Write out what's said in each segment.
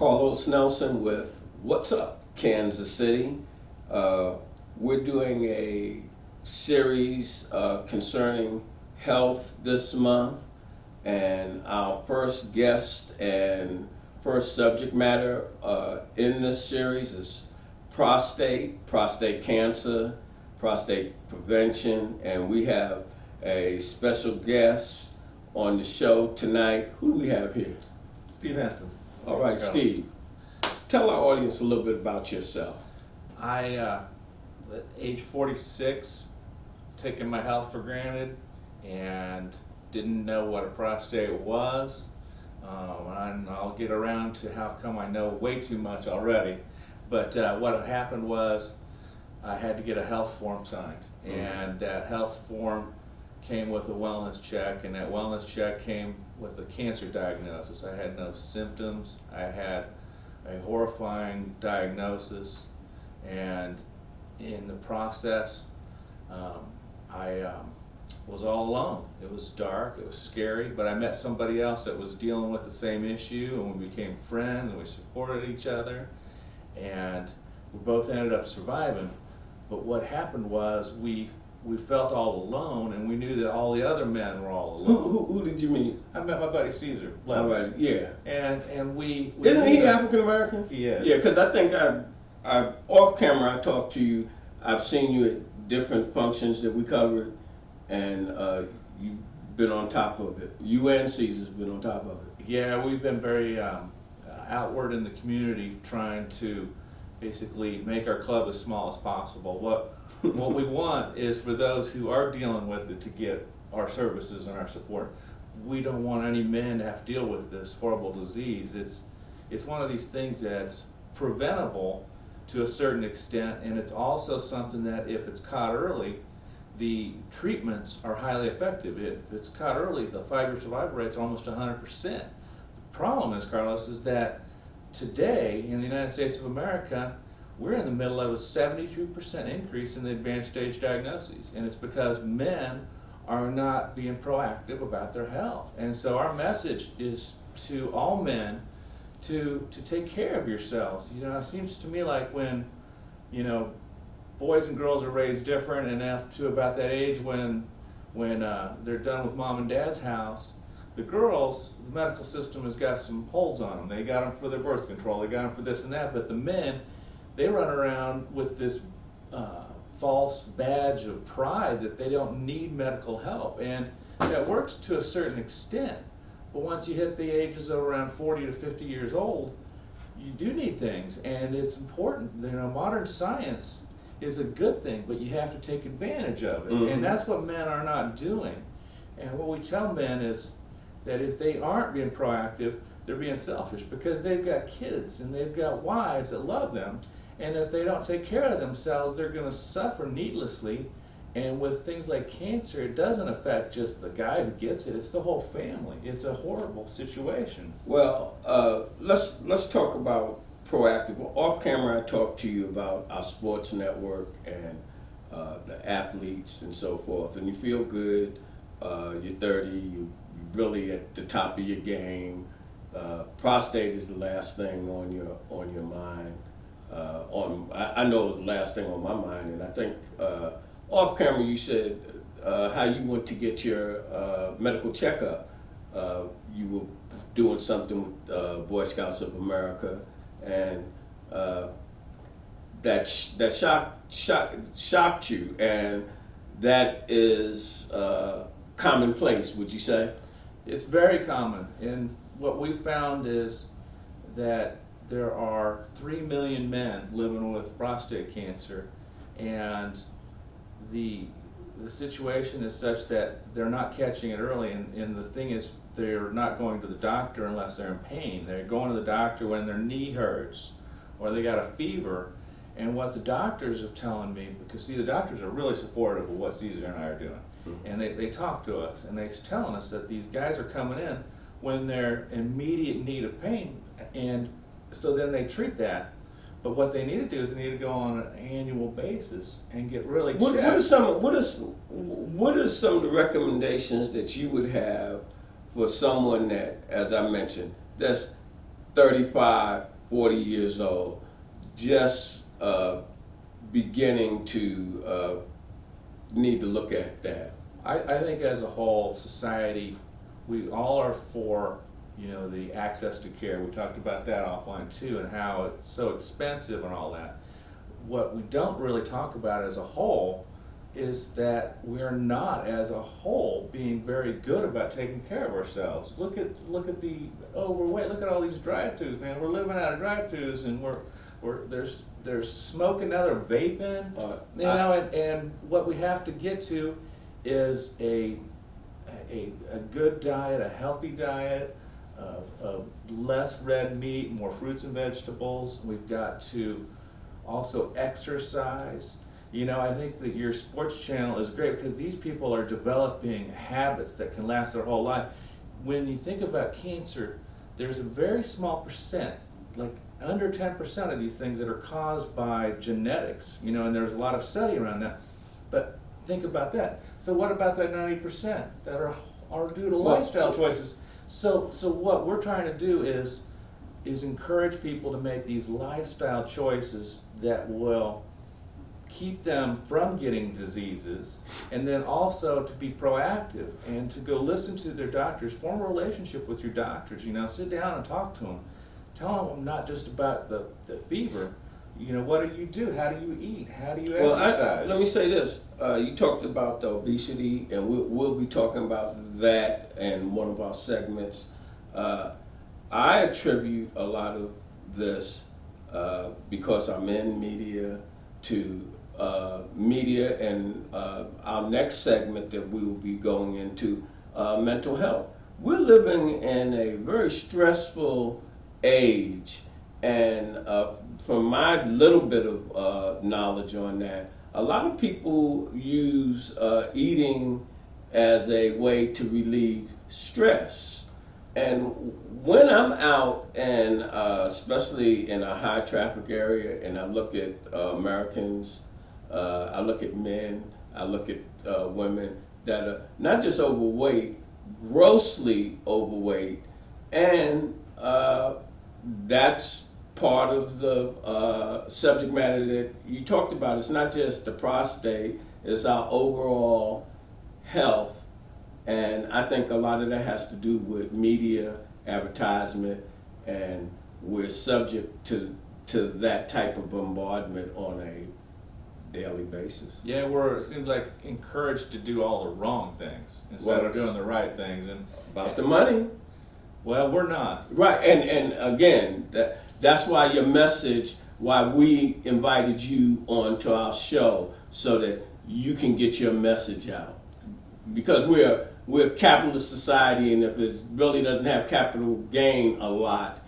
Carlos Nelson with What's Up, Kansas City. We're doing a series concerning health this month, and our first guest and first subject matter in this series is prostate cancer, prostate prevention, and we have a special guest on the show tonight. Who do we have here? Steve Hentezn. All right, Steve. Tell our audience a little bit about yourself. I, at age 46, taking my health for granted and didn't know what a prostate was. And I'll get around to how come I know way too much already. But what had happened was I had to get a health form signed. And that health form came with a wellness check, and that wellness check came with a cancer diagnosis. I had no symptoms. I had a horrifying diagnosis, and in the process, I was all alone. It was dark, it was scary, but I met somebody else that was dealing with the same issue, and we became friends, and we supported each other, and we both ended up surviving. But what happened was we felt all alone, and we knew that all the other men were all alone. Who did you meet? I met my buddy Caesar. All right, yeah. And we Isn't he African American? He is. Yeah, because I think I off camera I talked to you. I've seen you at different functions that we covered, and you've been on top of it. You and Caesar's been on top of it. Yeah, we've been very outward in the community, trying to basically make our club as small as possible. What we want is for those who are dealing with it to get our services and our support. We don't want any men to have to deal with this horrible disease. It's one of these things that's preventable to a certain extent, and it's also something that if it's caught early, the treatments are highly effective. If it's caught early, the 5-year survival rate is almost 100%. The problem is, Carlos, is that today in the United States of America, we're in the middle of a 72% increase in the advanced stage diagnoses, and it's because men are not being proactive about their health. And so our message is to all men to take care of yourselves. You know, it seems to me like when, boys and girls are raised different, and up to about that age when they're done with mom and dad's house, the girls, the medical system has got some holds on them. They got them for their birth control, they got them for this and that, but the men, they run around with this false badge of pride that they don't need medical help, and that works to a certain extent. But once you hit the ages of around 40 to 50 years old, you do need things, and it's important. Modern science is a good thing, but you have to take advantage of it, and that's what men are not doing. And what we tell men is that if they aren't being proactive, they're being selfish, because they've got kids and they've got wives that love them, and if they don't take care of themselves, they're going to suffer needlessly. And with things like cancer, it doesn't affect just the guy who gets it, it's the whole family. It's a horrible situation. Well, let's talk about proactive. Well, off camera, I talked to you about our sports network and the athletes and so forth, and you feel good. You're 30, you're really at the top of your game. Prostate is the last thing on your mind. I know it was the last thing on my mind, and I think off camera you said how you went to get your medical checkup. You were doing something with Boy Scouts of America, and that shocked you, and that is commonplace, would you say? It's very common, and what we found is that there are 3 million men living with prostate cancer, and the situation is such that they're not catching it early, and the thing is, they're not going to the doctor unless they're in pain. They're going to the doctor when their knee hurts or they got a fever. And what the doctors are telling me, because see, the doctors are really supportive of what Caesar and I are doing, and they talk to us, and they're telling us that these guys are coming in when they're in immediate need of pain, and so then they treat that. But what they need to do is they need to go on an annual basis and get really checked. What are some of the recommendations that you would have for someone that, as I mentioned, that's 35 40 years old, just beginning to need to look at that? I think as a whole society, we all are for, the access to care. We talked about that offline too, and how it's so expensive and all that. What we don't really talk about as a whole is that we're not as a whole being very good about taking care of ourselves. Look at the overweight. Look at all these drive-throughs, man. We're living out of drive-throughs, and there's smoking, now they're vaping. And what we have to get to is a good diet, a healthy diet of less red meat, more fruits and vegetables. We've got to also exercise. I think that your sports channel is great because these people are developing habits that can last their whole life. When you think about cancer, there's a very small percent, like under 10% of these things that are caused by genetics, and there's a lot of study around that. But think about that. So what about that 90% that are due to lifestyle choices? So what we're trying to do is encourage people to make these lifestyle choices that will keep them from getting diseases, and then also to be proactive and to go listen to their doctors, form a relationship with your doctors, sit down and talk to them. Tell them not just about the fever, what do you do? How do you eat? How do you exercise? Let me say this. You talked about the obesity, and we'll be talking about that in one of our segments. I attribute a lot of this because I'm in media to media, and our next segment that we will be going into mental health. We're living in a very stressful age, and from my little bit of knowledge on that, a lot of people use eating as a way to relieve stress. And when I'm out, and especially in a high traffic area, and I look at Americans, I look at men, I look at women that are not just overweight, grossly overweight, and that's part of the subject matter that you talked about. It's not just the prostate, it's our overall health. And I think a lot of that has to do with media, advertisement, and we're subject to that type of bombardment on a daily basis. Yeah, it seems like encouraged to do all the wrong things instead of doing the right things. And about the money. Well, we're not. Right, and again, that's why your message, why we invited you onto our show, so that you can get your message out. Because we're a capitalist society, and if it really doesn't have capital gain a lot,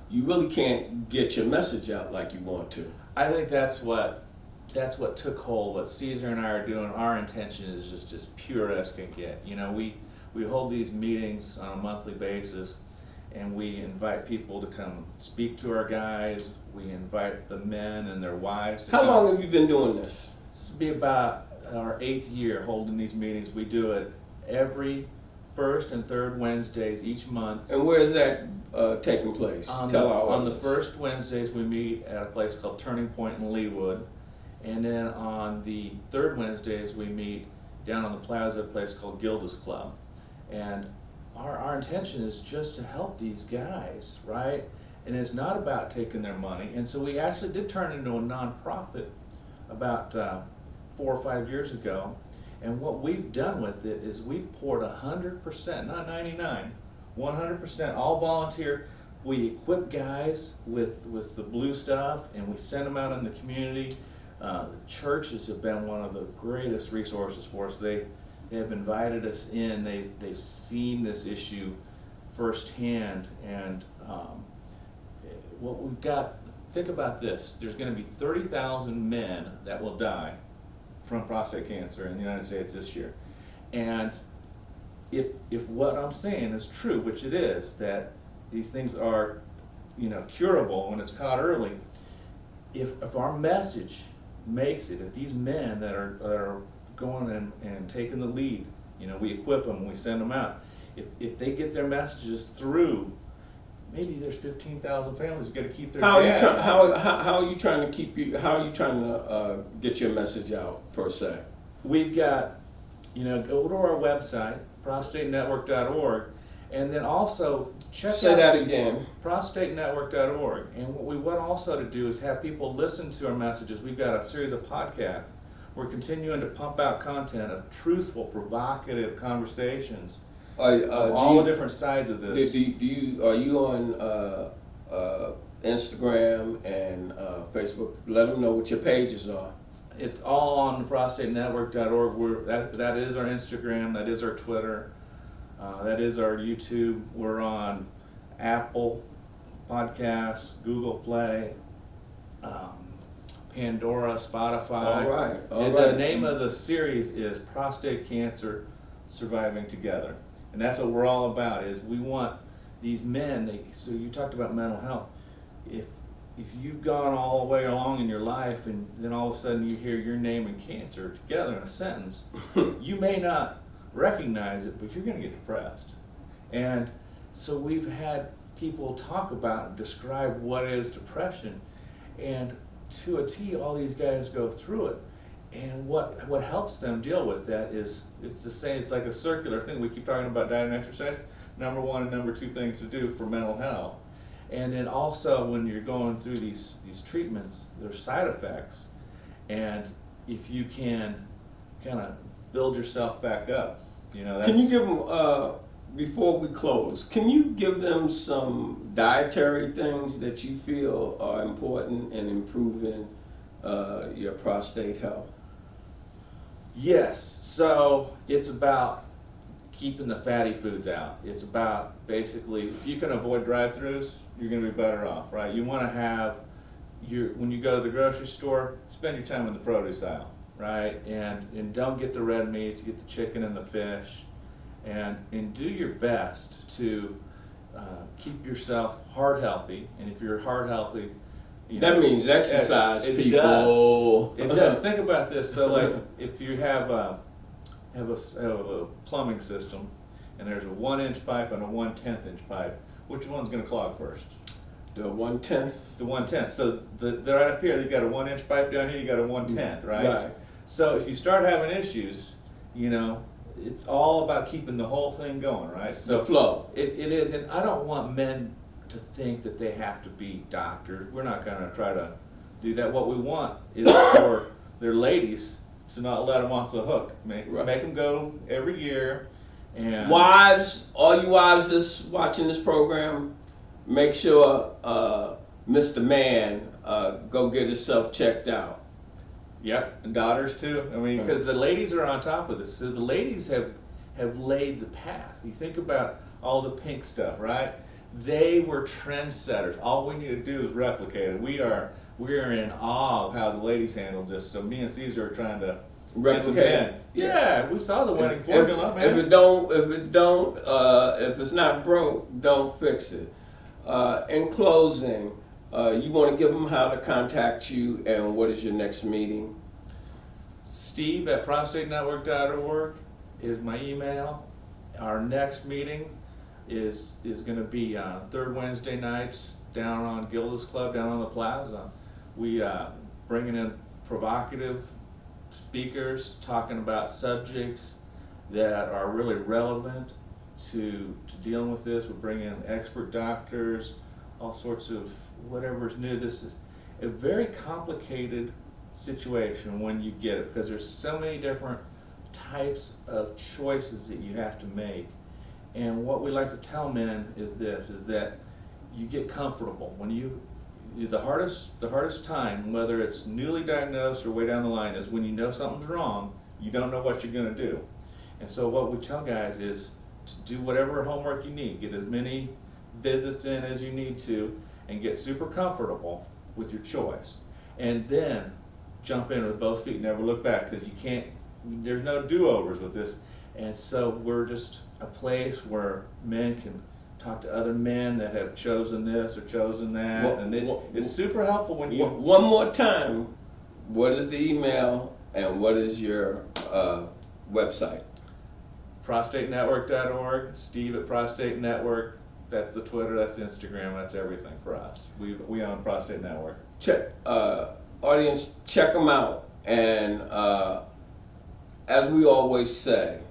you really can't get your message out like you want to. I think that's what took hold. What Caesar and I are doing, our intention is just as pure as can get. We hold these meetings on a monthly basis, and we invite people to come speak to our guys. We invite the men and their wives to come. How long have you been doing this? This will be about our 8th year holding these meetings. We do it every first and third Wednesdays each month. And where is that taking place? On the first Wednesdays we meet at a place called Turning Point in Leawood, and then on the third Wednesdays we meet down on the plaza at a place called Gilda's Club. And our intention is just to help these guys, right? And it's not about taking their money. And so we actually did turn into a nonprofit about 4 or 5 years ago. And what we've done with it is we poured 100%, not 99, 100%, all volunteer. We equip guys with the blue stuff, and we send them out in the community. The churches have been one of the greatest resources for us. They have invited us in. They've seen this issue firsthand, and what we've got. Think about this: there's going to be 30,000 men that will die from prostate cancer in the United States this year, and if what I'm saying is true, which it is, that these things are, curable when it's caught early. If our message makes it, if these men that are going and taking the lead, we equip them, we send them out. If they get their messages through, maybe there's 15,000 families got to keep their How are dad. you how are you trying to how are you trying to get your message out per se? We've got, go to our website, prostatenetwork.org, and then also check Say out that again. prostatenetwork.org. And what we want also to do is have people listen to our messages. We've got a series of podcasts. We're continuing to pump out content of truthful, provocative conversations of all the different sides of this. Are you on Instagram and Facebook? Let them know what your pages are. It's all on prostatenetwork.org. That is our Instagram, that is our Twitter, that is our YouTube. We're on Apple Podcasts, Google Play, Pandora, Spotify. All right. And the name of the series is Prostate Cancer Surviving Together. And that's what we're all about, is we want these men, so you talked about mental health. If you've gone all the way along in your life and then all of a sudden you hear your name and cancer together in a sentence, you may not recognize it, but you're going to get depressed. And so we've had people talk about and describe what is depression, and to a T, all these guys go through it. And what helps them deal with that is, it's the same, it's like a circular thing. We keep talking about diet and exercise. Number one and number two things to do for mental health. And then also when you're going through these treatments, there's side effects. And if you can kind of build yourself back up, that's... Can you give them, before we close, can you give them some dietary things that you feel are important in improving your prostate health? Yes, so it's about keeping the fatty foods out. It's about basically, if you can avoid drive-thrus, you're going to be better off, right? You want to have when you go to the grocery store, spend your time in the produce aisle, right? And don't get the red meats, get the chicken and the fish, and do your best to keep yourself heart healthy. And if you're heart healthy, that means exercise, it people. It does. Think about this. So, like, if you have a plumbing system, and there's a 1-inch pipe and a 1/10 inch pipe, which one's going to clog first? The 1/10. The 1/10. So they're right up here. You got a 1-inch pipe down here. You got a 1/10, right? Right. So if you start having issues, it's all about keeping the whole thing going, right? So The flow. It is, and I don't want men to think that they have to be doctors. We're not going to try to do that. What we want is for their ladies to not let them off the hook. Make them go every year. And Wives, all you wives that's watching this program, make sure Mr. Man go get himself checked out. Yep, and daughters too. I mean, because the ladies are on top of this. So the ladies have laid the path. You think about all the pink stuff, right? They were trendsetters. All we need to do is replicate it. We're in awe of how the ladies handled this. So me and Caesar are trying to Replicate. Yeah, we saw the winning formula, man. If it's not broke, don't fix it. In closing, you want to give them how to contact you, and what is your next meeting? Steve at prostatenetwork.org is my email. Our next meeting is going to be third Wednesday nights down on Gilda's Club, down on the plaza. We bringing in provocative speakers talking about subjects that are really relevant to dealing with this. We're bringing in expert doctors, all sorts of whatever's new. This is a very complicated situation when you get it, because there's so many different types of choices that you have to make. And what we like to tell men is this, is that you get comfortable. When the hardest time, whether it's newly diagnosed or way down the line, is when you know something's wrong, you don't know what you're going to do. And so what we tell guys is to do whatever homework you need, get as many visits in as you need to, and get super comfortable with your choice. And then jump in with both feet, never look back, because there's no do-overs with this. And so we're just a place where men can talk to other men that have chosen this or chosen that, and it's super helpful when you... One more time, what is the email and what is your website? prostatenetwork.org, Steve at That's the Twitter, that's the Instagram, that's everything for us. We own Prostate Network. Audience, check them out. And as we always say,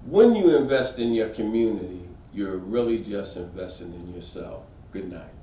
when you invest in your community, you're really just investing in yourself. Good night.